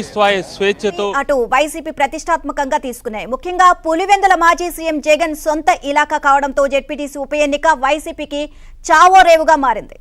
స్వేచ్ఛతో అటు వైసీపీ ప్రతిష్టాత్మకంగా తీసుకున్నాయి. ముఖ్యంగా పులివెందుల మాజీ సీఎం జగన్ సొంత ఇలాకా కావడంతో జెడ్పీటీసీ ఉప ఎన్నిక వైసీపీకి చావో రేవుగా మారింది.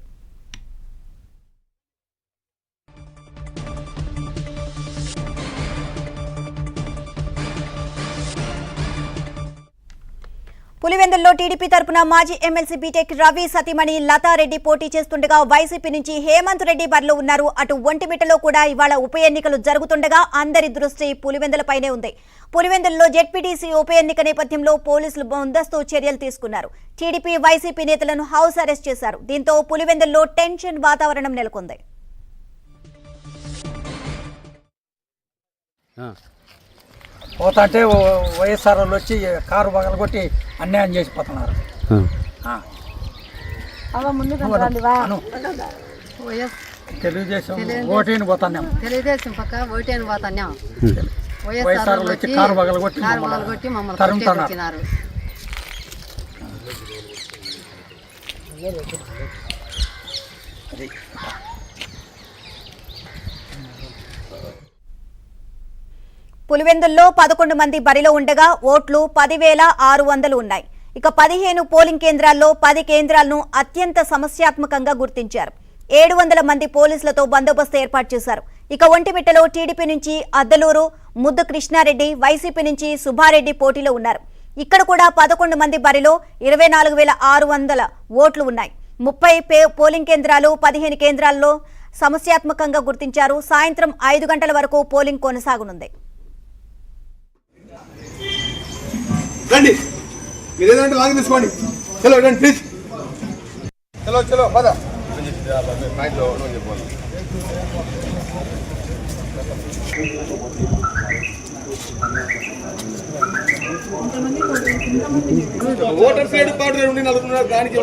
పులివెందుల్లో టీడీపీ తరపున మాజీ ఎమ్మెల్సీ బీటెక్ రవి సతీమణి లతారెడ్డి పోటీ చేస్తుండగా వైసీపీ నుంచి హేమంత్ రెడ్డి బరిలో ఉన్నారు. అటు ఒంటిమిట్టలో కూడా ఇవాళ ఉప ఎన్నికలు జరుగుతుండగా అందరి దృష్టి పులివెందులపైనే ఉంది. పులివెందుల్లో జెడ్పీటీసీ ఉప ఎన్నిక నేపథ్యంలో పోలీసులు ముందస్తు చర్యలు తీసుకున్నారు. టీడీపీ వైసీపీ నేతలను హౌస్ అరెస్ట్ చేశారు. దీంతో పులివెందుల్లో టెన్షన్ వాతావరణం నెలకొంది. పోతాంటే వైఎస్ఆర్ వాళ్ళు వచ్చి కారు పగలగొట్టి అన్యాయం చేసిపోతున్నారు. తెలుగుదేశం ఓటేని పోతాం, తెలుగుదేశం పక్క ఓటేని పోతాం. వైఎస్ఆర్ వాళ్ళు వచ్చి కారు పగలగొట్టి మమ్మల్ని తరుముతున్నారు. పులివెందుల్లో 11 మంది బరిలో ఉండగా ఓట్లు 10,600 ఉన్నాయి. ఇక 15 పోలింగ్ కేంద్రాల్లో 10 కేంద్రాలను అత్యంత సమస్యాత్మకంగా గుర్తించారు. 700 మంది పోలీసులతో బందోబస్తు ఏర్పాటు చేశారు. ఇక ఒంటిమిట్టలో టీడీపీ నుంచి అద్దలూరు ముద్దు కృష్ణారెడ్డి, వైసీపీ నుంచి సుబ్బారెడ్డి పోటీలో ఉన్నారు. ఇక్కడ కూడా 11 మంది బరిలో 24,600 ఓట్లు ఉన్నాయి. 30 పోలింగ్ కేంద్రాలు 15 కేంద్రాల్లో సమస్యాత్మకంగా గుర్తించారు. సాయంత్రం 5 గంటల వరకు పోలింగ్ కొనసాగనుంది. రండి, మీరు ఏదంటే లాంగ్ తీసుకోండి. చలో రండి ప్లీజ్. చలో చలో పద. ఓటర్ సైడ్ కార్డు ఉండి నలుగురున్నారు దానికి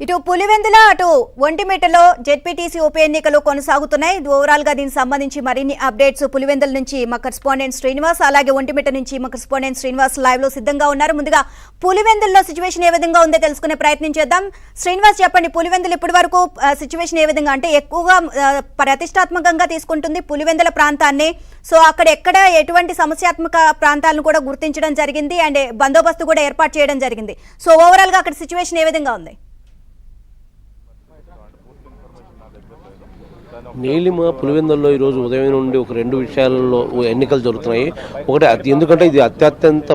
ఇటు పులివెందుల అటు ఒంటిమిట్టలో జెడ్పీటీసీ ఉప ఎన్నికలు కొనసాగుతున్నాయి. ఓవరాల్ గా దీనికి సంబంధించి మరిన్ని అప్డేట్స్ పులివెందుల నుంచి మా కరెస్పాండెంట్ శ్రీనివాస్, అలాగే ఒంటిమిట్ట నుంచి మా కరెస్పాండెంట్ శ్రీనివాస్ లైవ్ లో సిద్ధంగా ఉన్నారు. ముందుగా పులివెందుల్లో సిచ్యువేషన్ ఏ విధంగా ఉందో తెలుసుకునే ప్రయత్నం చేద్దాం. శ్రీనివాస్ చెప్పండి, పులివెందులు ఇప్పటి వరకు సిచ్యువేషన్ ఏ విధంగా, అంటే ఎక్కువగా ప్రతిష్టాత్మకంగా తీసుకుంటుంది పులివెందుల ప్రాంతాన్ని. సో అక్కడ ఎక్కడ ఎటువంటి సమస్యాత్మక ప్రాంతాలను కూడా గుర్తించడం జరిగింది అండ్ బందోబస్తు కూడా ఏర్పాటు చేయడం జరిగింది. సో ఓవరాల్ గా అక్కడ సిచ్యువేషన్ ఏ విధంగా ఉంది? నీలిమ పులివెందుల్లో ఈరోజు ఉదయం నుండి ఒక 2 విషయాల్లో ఎన్నికలు జరుగుతున్నాయి. ఒకటి ఎందుకంటే ఇది అత్యంత